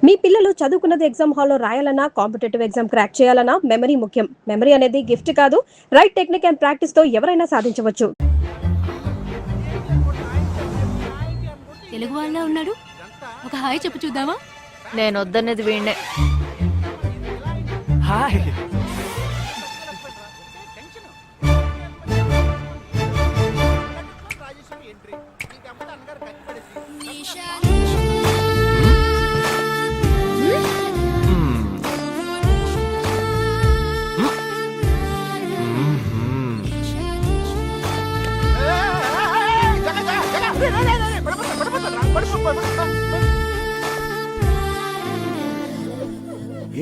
మీ పిల్లలు చదువుకున్నది ఎగ్జామ్ హాల్లో రాయాలన్నా కాంపిటేటివ్ ఎగ్జామ్ క్రాక్ చేయాలన్నా మెమరీ ముఖ్యం. మెమరీ అనేది గిఫ్ట్ కాదు, రైట్ టెక్నిక్ అండ్ ప్రాక్టీస్ తో ఎవరైనా సాధించవచ్చు. తెలుగు వాళ్ళ ఉన్నాడు, ఒక హాయ్ చెప్పు చూద్దామా? నేను వద్దనేది వీణ్ణే. హాయ్.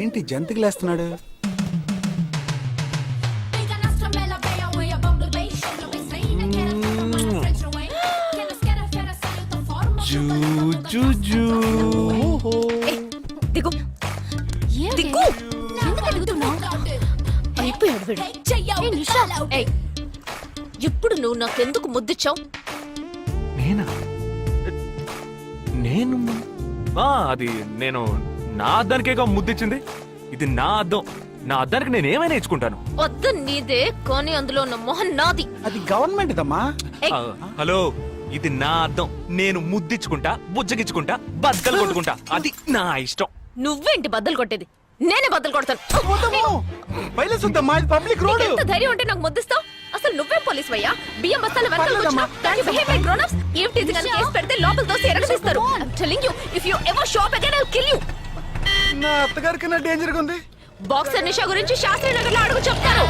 ఏంటి జంతికి లేస్తున్నాడు? దిగు దిగు. ఎందుకు అడుగుతున్నావు? అయిపోయాడు వీడు. ఏయ్, ఇప్పుడు నువ్వు నాకెందుకు ముద్దిచ్చావు? నేనా? నేను అది నేను నా అద్దానికేగా ముద్దిచ్చింది. ఇది నా అద్దం. నా అద్దానికి నేనేమైనా ఇచ్చుకుంటాను. వద్ద నీదే, కానీ అందులో ఉన్న మొహన్ నాది. అది గవర్నమెంట్ దమ్మా. హలో, ఇది నా అద్దం. నేను ముద్దిచ్చుకుంటా, బుజ్జగిచ్చుకుంటా, బద్దలు కొట్టుకుంటా. అది నా ఇష్టం. నువ్వేంటి బద్దలు కొట్టేది? నేనే బద్దలు కొడతాను. Public road. ఎంత ధైర్యం ఉంటే నాకు ముద్దిస్తావు? అసలు నువ్వే పోలీస్ వయ్యా? బియ్యం బస్తాల వెనకాల కూర్చున్నావ్. Can you behave like grown-ups? ఏం టీజింగ్ అని కేసు పెడితే లోపల తోసి ఎరగదీస్తారు. I'm telling you, if you ever show up again, I'll kill you. నా అత్తగారికి నా డేంజర్ గా ఉంది. బాక్సర్ నిషా గురించి శాస్త్రి నగర్ లో అడుగు చెప్తారు.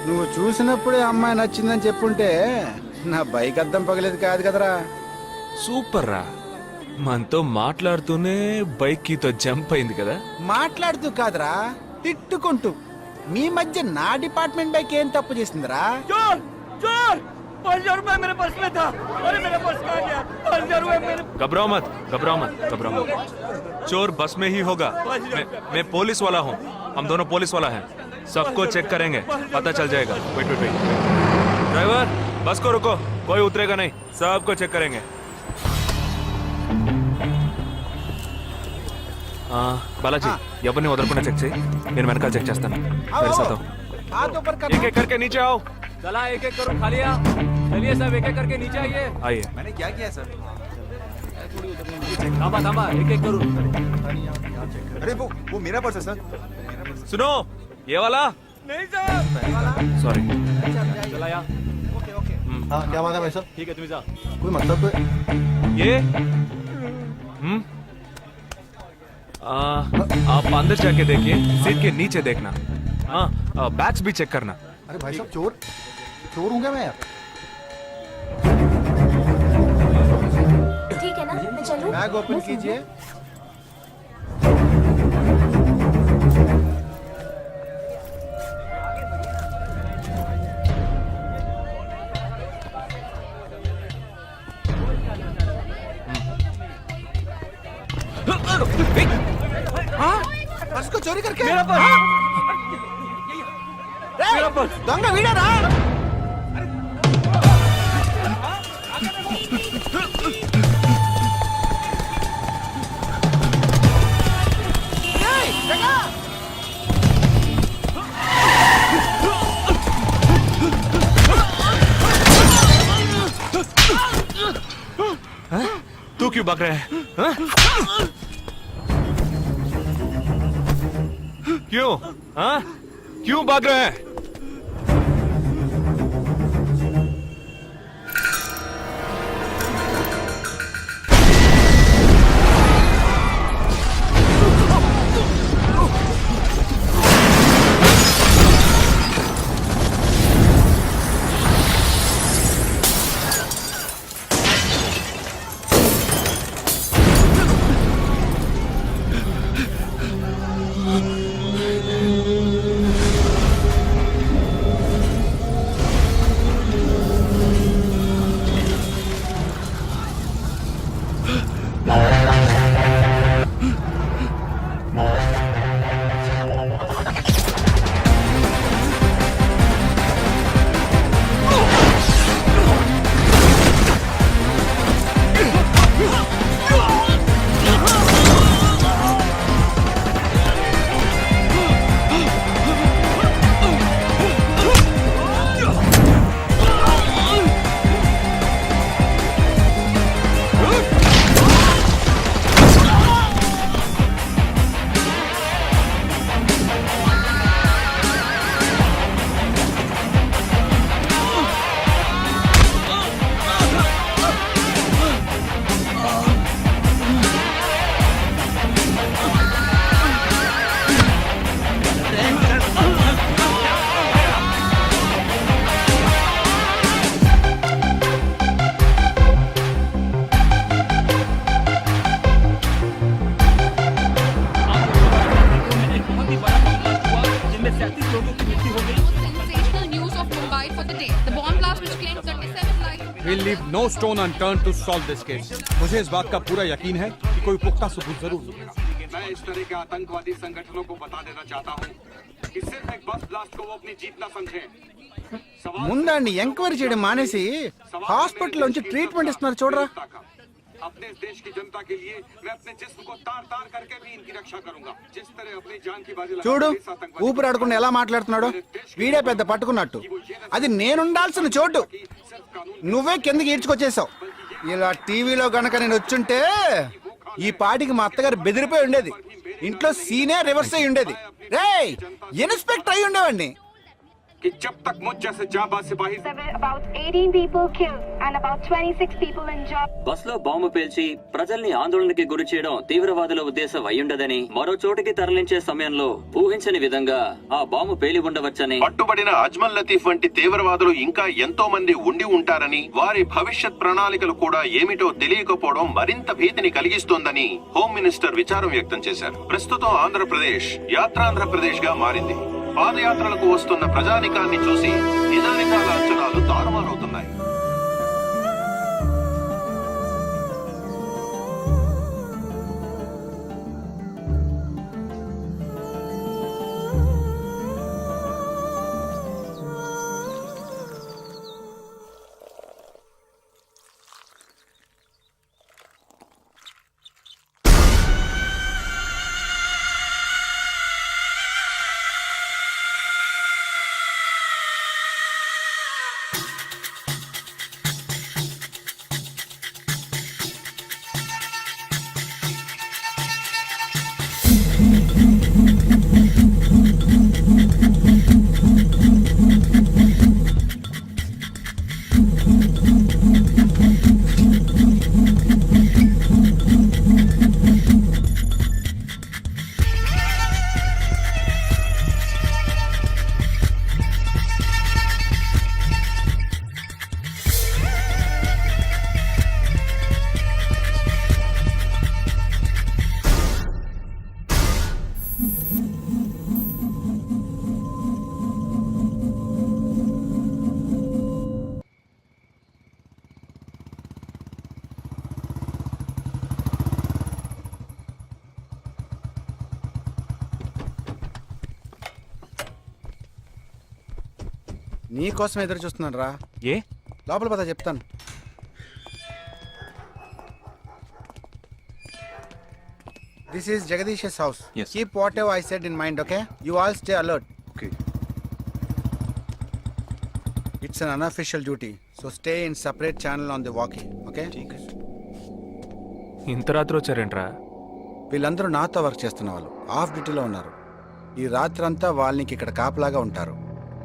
నువ్వు చూసినప్పుడే అమ్మాయి నచ్చిందని చెప్పుంటే నా బైక్ అద్దం పగలేదు కాదు కదరా. సూపర్ రా. మనతో మాట్లాడుతూనే బైక్ కీతో జంప్ అయింది కదా. మాట్లాడుతూ కాదురా, తిట్టుకుంటూ. మీ మధ్య నా డిపార్ట్మెంట్ బైక్ ఏం తప్పు చేసిందిరా? घबराओ मत, घबराओ मत, घबराओ मत. चोर बस में ही होगा. मैं पुलिस वाला हूँ. हम दोनों पुलिस वाला हैं. सबको चेक करेंगे, पता चल जाएगा. Wait wait wait. ड्राइवर, बस को रुको. कोई उतरेगा नहीं. सबको चेक करेंगे. बालाजी, ఎవరిని వదలకుండా చెక్ చేయి. నేను వెనకాల చెక్ చేస్తాను. एक एक करके नीचे आओ. चला एक एक करो खालिया. चलिए सब एक एक करके नीचे आइए. आइए. मैंने क्या किया सर? थामा थामा एक एक करो. अरे वो मेरा पर्स है सर. सुनो, ये वाला नहीं सर. सॉरी. चला यार. हाँ क्या बात है भाई साहब? ठीक है तुम जा. कोई मतलब तो ये आप अंदर जाके देखिए. सीट के नीचे देखना. हाँ, बैग्स भी चेक करना. अरे भाई साहब चोर चोर हूँ क्या मैं यार? ठीक है ना, मैं चलूं? बैग ओपन कीजिए. हाँ? पर्स को चोरी करके? मेरा पर्स. मेरा पर्स. दंगा वीडा रा. तू क्यों भाग रहा है? हाँ? क्यों? हाँ? क्यों भाग रहा है? leave no stone unturned to solve this case. मुझे इस बात का पूरा यकीन है कि कोई पुख्ता सबूत जरूर मिलेगा। मैं इस तरह के आतंकवादी संगठनों को बता देना चाहता हूँ कि सिर्फ एक बस ब्लास्ट को वो अपनी जीत ना समझें। ముందండి ఎంక్వైరీ చేయడం మానేసి హాస్పిటల్ నుంచి ట్రీట్మెంట్ ఇస్తున్నారు చూడరా. अपने इस देश की जनता के लिए मैं अपने जिस्म को तार तार करके भी इनकी रक्षा करूंगा। जिस तरह अपनी जान की बाजी చూడు ఊపిరాడకుండా ఎలా మాట్లాడుతున్నాడు. వీడే పెద్ద పట్టుకున్నట్టు. అది నేనుండాల్సిన చోటు నువ్వే కిందకి ఈడ్చుకొచ్చేసావు. ఇలా టీవీలో గనక నేను వచ్చుంటే ఈ పాటికి మా అత్తగారు బెదిరిపోయి ఉండేది. ఇంట్లో సీనే రివర్స్ అయి ఉండేది. రేయ్ ఇన్స్పెక్టర్ అయి ఉండేవాడిని. कि जब तक मुझ जैसे जाबाज सिपाही There were about 18 people killed and about 26 people injured. Bus లో బాంబు పేల్చి ప్రజల్ని ఆందోళనకి గురి చేయడం తీవ్రవాదుల ఉద్దేశం అయ్యుండదని, మరో చోటికి తరలించే సమయంలో ఊహించని విధంగా ఆ బాంబు పేలి ఉండవచ్చని, పట్టుబడిన అజ్మల్ లతీఫ్ వంటి తీవ్రవాదులు ఇంకా ఎంతో మంది ఉండి ఉంటారని, వారి భవిష్యత్ ప్రణాళికలు కూడా ఏమిటో తెలియకపోవడం మరింత భీతిని కలిగిస్తోందని హోమ్ మినిస్టర్ విచారం వ్యక్తం చేశారు. ప్రస్తుతం ఆంధ్రప్రదేశ్ యాత్రాంధ్రప్రదేశ్ గా మారింది. పాదయాత్రలకు వస్తున్న ప్రజానికాన్ని చూసి నిజానిజాల అంచనాలు తారుమారవుతున్నాయి. నీ కోసం ఎదురు చూస్తున్నాను రా. ఏ లోపల పద చెప్తాను. This is Jagadish house. Keep what ever I said in mind. Okay, you all stay alert. Okay. It's an unofficial duty, so stay in separate channel on the walkie. Okay, ఇంత రాత్రి వచ్చారేంట్రా? వీళ్ళందరూ నాతో వర్క్ చేస్తున్న వాళ్ళు ఆఫ్ డ్యూటీలో ఉన్నారు. ఈ రాత్రంతా వాళ్ళకి ఇక్కడ కాపలాగా ఉంటారు.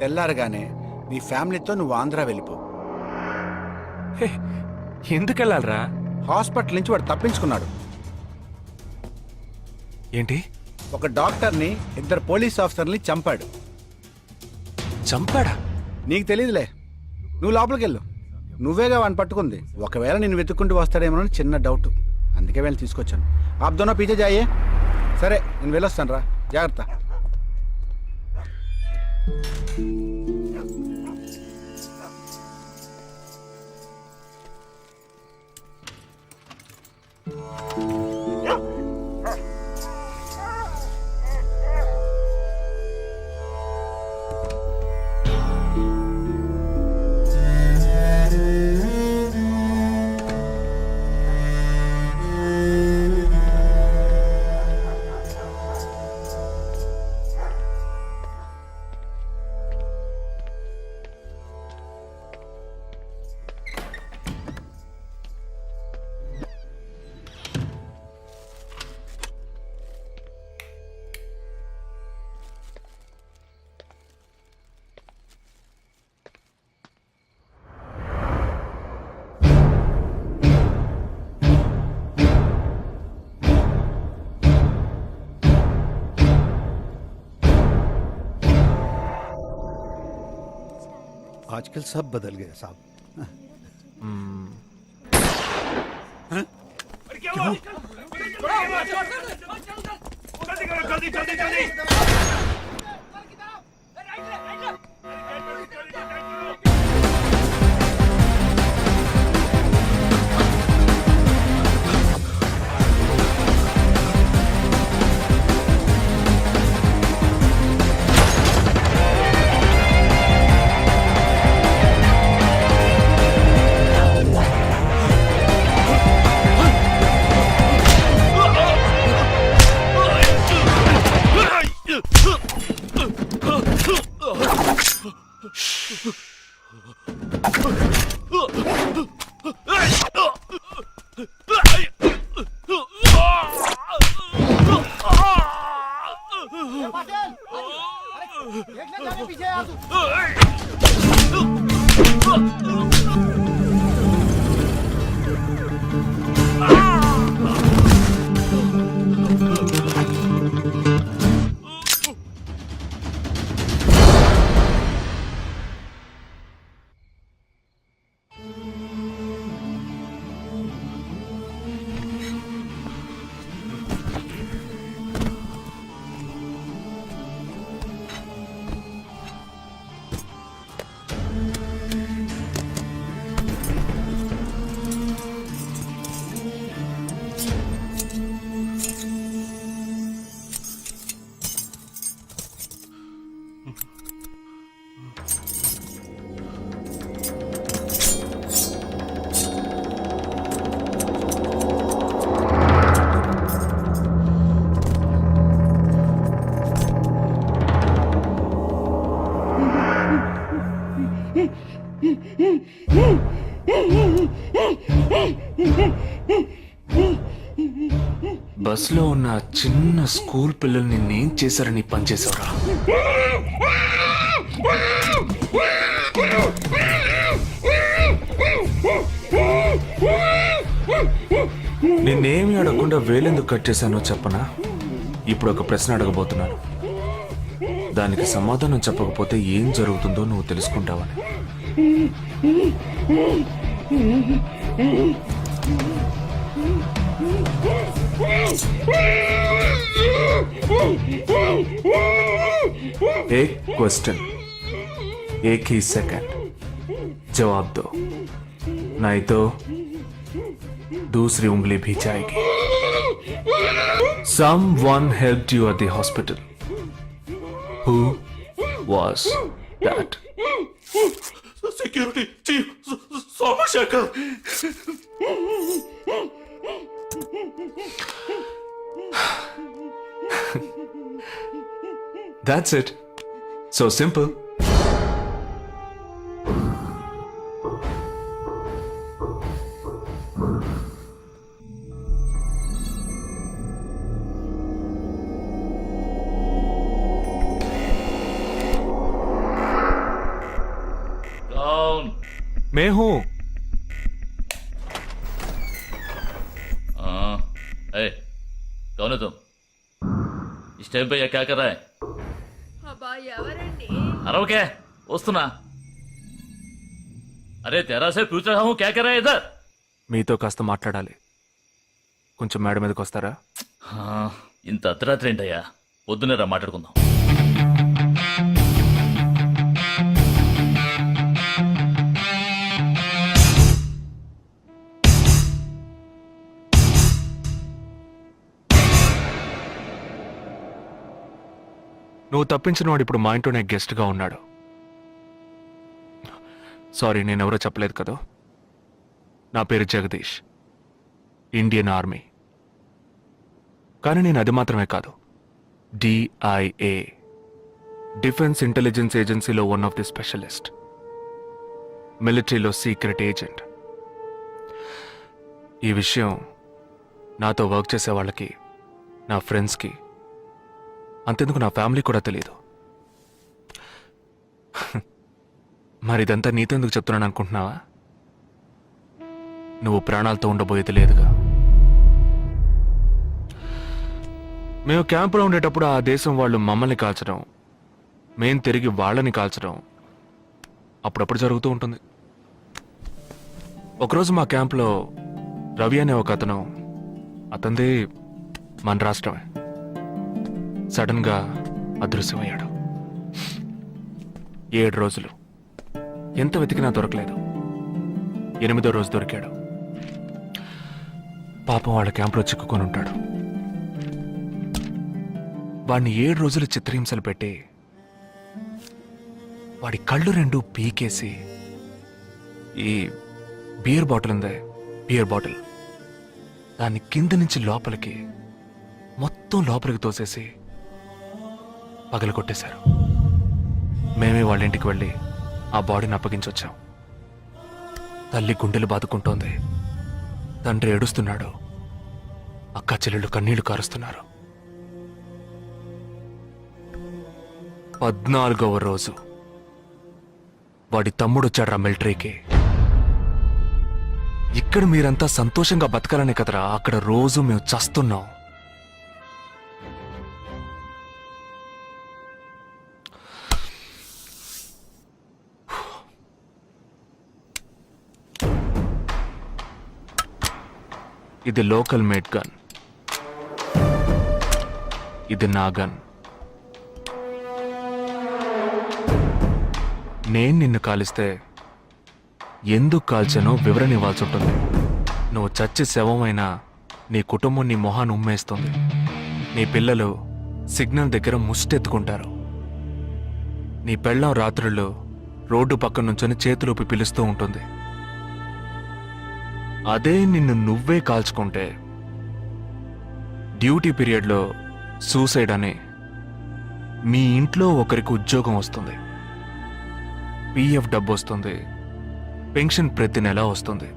తెల్లారగానే నీ ఫ్యామిలీతో నువ్వు ఆంధ్ర వెళ్ళిపో. హే, ఎందుకు వెళ్ళాలరా? హాస్పిటల్ నుంచి వాడు తప్పించుకున్నాడు. ఏంటి? ఒక డాక్టర్ని, 2 పోలీస్ ఆఫీసర్ని చంపాడు. చంపాడా? నీకు తెలియదులే, నువ్వు లోపలికి వెళ్ళు. నువ్వేగా వాడిని పట్టుకుంది. ఒకవేళ నేను వెతుక్కుంటూ వస్తాడేమో అని చిన్న డౌట్, అందుకే వెళ్ళి తీసుకొచ్చాను. ఆప్ దోనో పీछे जाइए. సరే నేను వెళ్ళొస్తాను రా, జాగ్రత్త. आजकल सब बदल गए साहब। బస్లో ఉన్న చిన్న స్కూల్ పిల్లల్ని నేను చేశారని పనిచేసావురా. నిన్నేమి అడగకుండా వేలెందుకు కట్ చేశానో చెప్పనా? ఇప్పుడు ఒక ప్రశ్న అడగబోతున్నాను. దానికి సమాధానం చెప్పకపోతే ఏం జరుగుతుందో నువ్వు తెలుసుకుంటావని. एक क्वेश्चन, एक ही सेकंड, जवाब दो, नहीं तो दूसरी उंगली भी जाएगी. Someone helped you at the hospital. Who was that? Security chief Somashankar. That's it. So simple. कौन? मैं हूं. हाँ, ए, कौन है तुम? इस टाइम पे ये क्या कर रहा है? अरे क्या? वस्तुना? अरे तेरा से पूछ रहा हूँ, क्या कर रहा है इधर? మీతో కాస్త మాట్లాడాలి. కొంచెం మేడ మీదకి వస్తారా? ఇంత అర్ధరాత్రి ఏంటయ్యా? పొద్దున్నే రా మాట్లాడుకుందాం. నువ్వు తప్పించిన వాడు ఇప్పుడు మా ఇంట్లోనే గెస్ట్గా ఉన్నాడు. సారీ, నేనెవరో చెప్పలేదు కదా. నా పేరు జగదీష్, ఇండియన్ ఆర్మీ. కానీ నేను అది మాత్రమే కాదు, DIA, డిఫెన్స్ ఇంటెలిజెన్స్ ఏజెన్సీలో వన్ ఆఫ్ ది స్పెషలిస్ట్, మిలిటరీలో సీక్రెట్ ఏజెంట్. ఈ విషయం నాతో వర్క్ చేసే వాళ్ళకి, నా ఫ్రెండ్స్కి, అంతెందుకు నా ఫ్యామిలీ కూడా తెలియదు. మరి ఇదంతా నీతో ఎందుకు చెప్తున్నాను అనుకుంటున్నావా? నువ్వు ప్రాణాలతో ఉండబోయేది లేదుగా. మేము క్యాంపులో ఉండేటప్పుడు ఆ దేశం వాళ్ళు మమ్మల్ని కాల్చడం, మేం తిరిగి వాళ్ళని కాల్చడం అప్పుడప్పుడు జరుగుతూ ఉంటుంది. ఒకరోజు మా క్యాంప్లో రవి అనే ఒక అతను, అతనిది మన రాష్ట్రమే, సడన్ గా అదృశ్యమయ్యాడు. 7 రోజులు ఎంత వెతికినా దొరకలేదు. 8వ రోజు దొరికాడు. పాపం వాళ్ళ క్యాంపులో చిక్కుకొని ఉంటాడు. వాడిని 7 రోజులు చిత్రహింసలు పెట్టి వాడి కళ్ళు 2 పీకేసి ఈ బియర్ బాటిల్ ఉందే, బియర్ బాటిల్, దాన్ని కింద నుంచి లోపలికి, మొత్తం లోపలికి తోసేసి పగలు కొట్టేశారు. మేమే వాళ్ళ ఇంటికి వెళ్ళి ఆ బాడీని అప్పగించొచ్చాం. తల్లి గుండెలు బాదుకుంటోంది, తండ్రి ఏడుస్తున్నాడు, అక్క చెల్లెళ్ళు కన్నీళ్లు కారుస్తున్నారు. 14వ రోజు వాడి తమ్ముడు వచ్చాడు మిలిటరీకి. ఇక్కడ మీరంతా సంతోషంగా బతకాలనే కదరా అక్కడ రోజు మేము చస్తున్నాం. ఇది లోకల్ మేడ్ గన్, ఇది నా గన్. నేను నిన్ను కాలిస్తే ఎందుకు కాల్చానో వివరణ ఇవ్వాల్సి ఉంటుంది. నువ్వు చచ్చి శవమైనా నీ కుటుంబం నీ మొహాన్ని ఉమ్మేస్తుంది. నీ పిల్లలు సిగ్నల్ దగ్గర ముష్టెత్తుకుంటారు. నీ పెళ్ళాం రాత్రుళ్ళు రోడ్డు పక్కన నుంచొని చేతులూపి పిలుస్తూ ఉంటుంది. అదే నిన్ను నువ్వే కాల్చుకుంటే డ్యూటీ పీరియడ్లో సూసైడ్ అని మీ ఇంట్లో ఒకరికి ఉద్యోగం వస్తుంది, PF డబ్బు వస్తుంది, పెన్షన్ ప్రతి నెల వస్తుంది.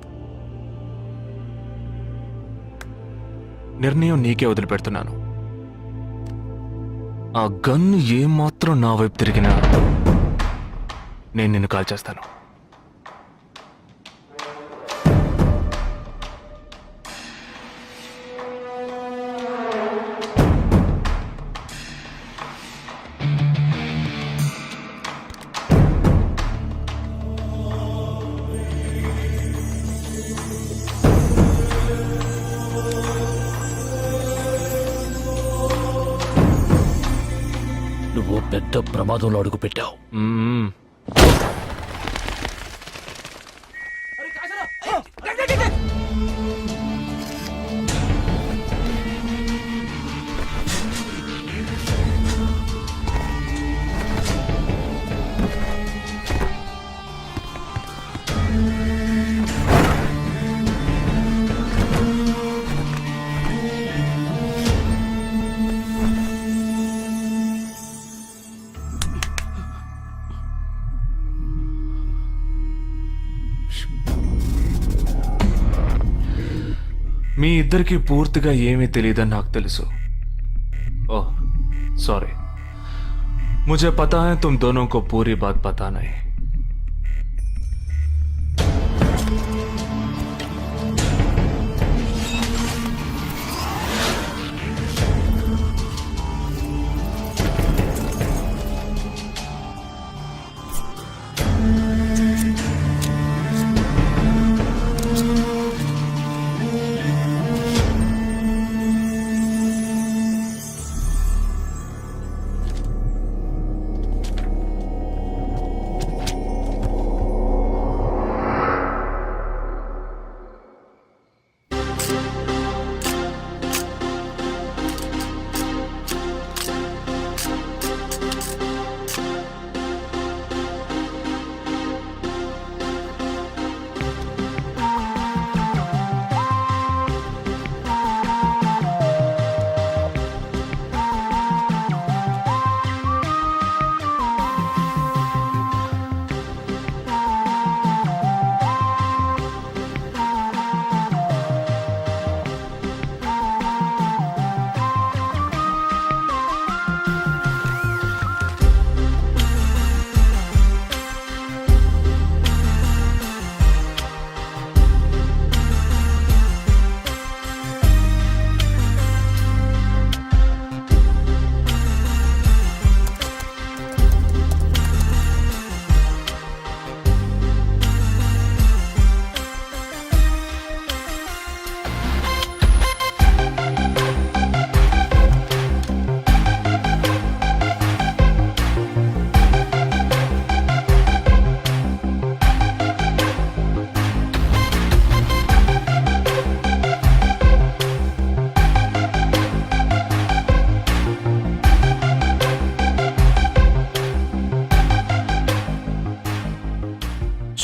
నిర్ణయం నీకే వదిలిపెడుతున్నాను. ఆ గన్ను ఏమాత్రం నా వైపు తిరిగినా నేను నిన్ను కాల్ చేస్తాను. నువ్వు పెద్ద ప్రమాదంలో అడుగు పెట్టావు. మ్మ్. మీ ఇద్దరికి పూర్తిగా ఏమీ తెలియదని నాకు తెలుసు. ఓह सॉरी, मुझे पता है तुम दोनों को पूरी बात पता नहीं.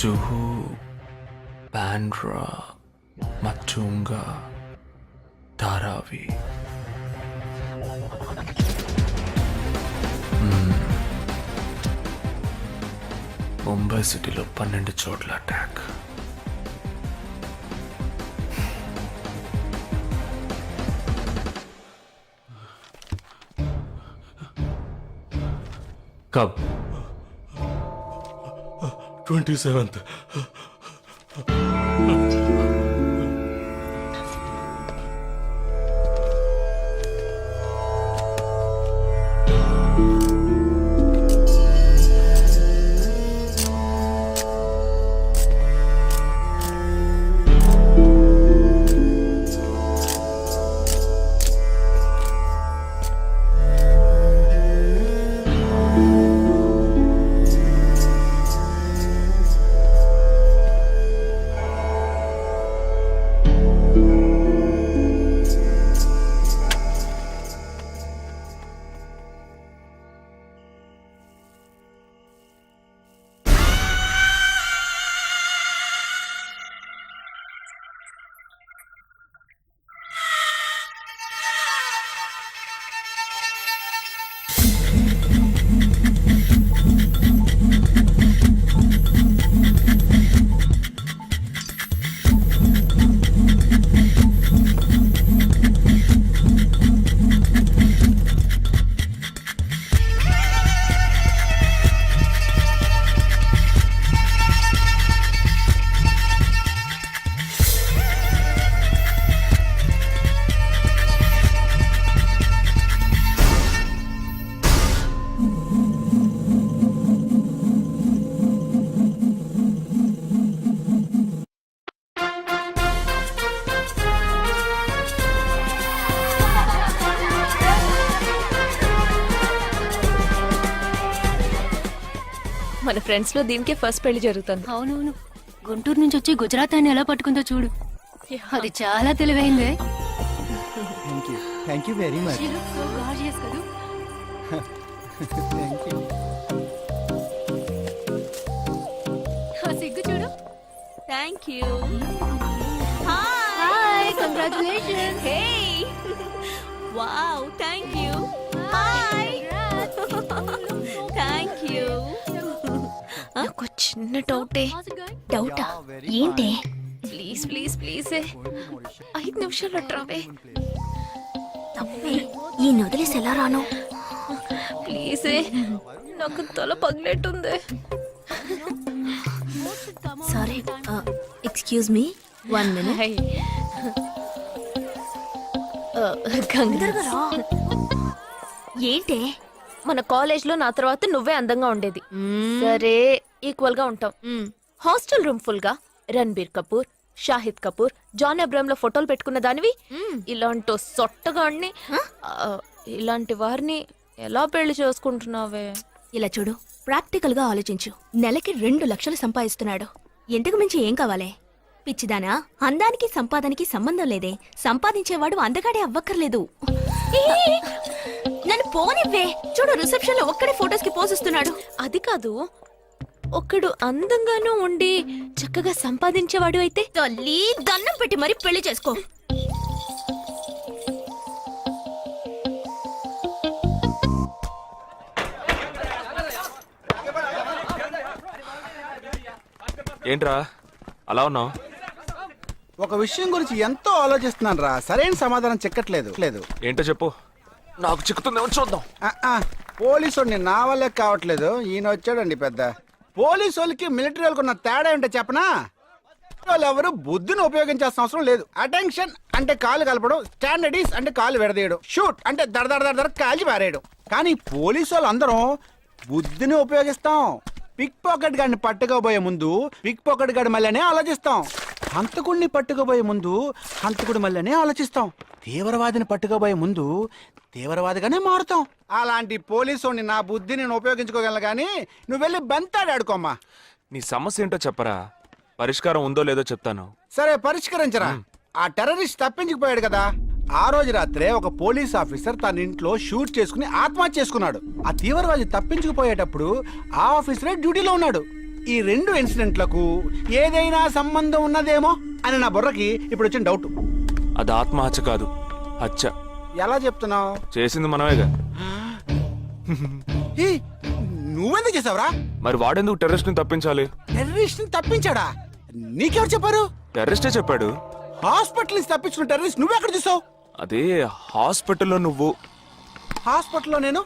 जुहू, बांद्रा, मटुंगा, धारावी. ముంబై సిటీలో 12 చోట్ల అటాక్. कब? 27th. మన ఫ్రెండ్స్ లో దీనికే ఫస్ట్ పెళ్లి జరుగుతుంది. అవునవును, గుంటూరు నుంచి వచ్చి గుజరాత్ అని ఎలా పట్టుకుందో చూడు. అది చాలా తెలివైందే. Thank you very much. She looks so gorgeous కదూ. Thank you. ఆ సిగ్గు చూడు. Thank you. Hi, congratulations. Hey wow, thank you. Hi thank you. నాకు చిన్న డౌటే. డౌటా? ఏంటి? ప్లీజ్ ప్లీజ్ ప్లీజ్ 5 నిమిషాలు అట్రావే. ఈ నొదిలేసి ఎలా రాను? ప్లీజ్ నాకు తల పగిలేట్టుంది. Sorry, excuse me, 1 minute. ఏంటి? మన కాలేజ్ లో నా తర్వాత నువ్వే అందంగా ఉండేది. సరే, ఈక్వల్ గా ఉంటాం. హాస్టల్ రూమ్ ఫుల్ గా రణబీర్ కపూర్, షాహిద్ కపూర్, జాన్ అబ్రామ్ లో ఫోటోలు పెట్టుకున్న దానివి ఇలాంటి సొట్టగాన్ని, ఇలాంటి వారిని ఎలా పెళ్లి చేసుకుంటున్నావే? ఇలా చూడు, ప్రాక్టికల్ గా ఆలోచించు. నెలకి 2 లక్షలు సంపాదిస్తున్నాడు. ఇంతకు మించి ఏం కావాలే? పిచ్చిదానా, అందానికి సంపాదనకి సంబంధం లేదే. సంపాదించేవాడు అందగాడే అవ్వక్కర్లేదు. నన్ను పోనివ్వే. చూడు, రిసెప్షన్ లో ఒక్కడే ఫోటోస్ కి పోజిస్తున్నాడు. అది కాదు, ఒకడు అందంగానూ ఉండి చక్కగా సంపాదించేవాడు అయితే తల్లి దండం పెట్టి మరి పెళ్లి చేసుకో. ఏంట్రా అలా ఉన్నావు? ఒక విషయం గురించి ఎంతో ఆలోచిస్తున్నాను రా, సరైన సమాధానం చిక్కట్లేదు. ఏంటో చెప్పు, నాకు చిక్కుతుందేమో చూద్దాం. పోలీసు నా వల్లే కావట్లేదు. ఈయన వచ్చాడండి పెద్ద. పోలీసు వాళ్ళకి మిలిటరీ వాళ్ళకి ఉన్న తేడా ఏంటో చెప్పనా? వాళ్ళు ఎవరు బుద్ధిని ఉపయోగించాల్సిన అవసరం లేదు. అటెన్షన్ అంటే కాలు కలపడం, స్టాండర్డీస్ అంటే కాలు విడదీయడం, షూట్ అంటే దడ కాల్చి పారేయడం. కానీ పోలీసు వాళ్ళు అందరం బుద్ధిని ఉపయోగిస్తాం. పిక్ పాకెట్ గాడిని పట్టుకోబోయే ముందు పిక్ పాకెట్ గాడి మళ్ళీనే ఆలోచిస్తాం. హంతకుడిని పట్టుకోబోయే ముందు హంతకుడి మళ్ళీనే ఆలోచిస్తాం. తీవ్రవాదిని పట్టుకోబోయే ముందు తీవ్రవాదిగానే మారుతాం. అలాంటి పోలీసుని నా బుద్ధి నేను ఉపయోగించుకోగలను, కానీ నువ్వు వెళ్ళి బంతాడు ఆడుకోమ్మా. నీ సమస్య ఏంటో చెప్పరా, పరిష్కారం ఉందో లేదో చెప్తాను. సరే, పరిష్కరించరా. ఆ టెర్రరిస్ట్ తప్పించుకుపోయాడు కదా, ఆ రోజు రాత్రే ఒక పోలీస్ ఆఫీసర్ తన ఇంట్లో షూట్ చేసుకుని ఆత్మహత్య చేసుకున్నాడు. ఆ తీవ్రవాది తప్పించుకుపోయేటప్పుడు ఆ ఆఫీసరే డ్యూటీలో ఉన్నాడు. ఈ 2 ఇన్సిడెంట్లకు ఏదైనా సంబంధం ఉన్నదేమో అని నా బుర్రకి ఇప్పుడు వచ్చిన డౌట్. అది ఆత్మహత్య కాదు, హత్య. ఎలా చెప్తున్నావు? చేసింది మనమేగా. నువ్వెందుకు చేసావురా? మరి వాడెందుకు టెర్రరిస్ట్ ని తప్పించాలి? టెర్రరిస్ట్ ని తప్పించాడా? నీకెవరు చెప్పారు? టెర్రరిస్టే చెప్పాడు. హాస్పిటల్ నుంచి తప్పించిన టెర్రరిస్ట్ నువ్వెక్కడ చూసావు? అదే హాస్పిటల్లో నువ్వు. హాస్పిటల్లో నేను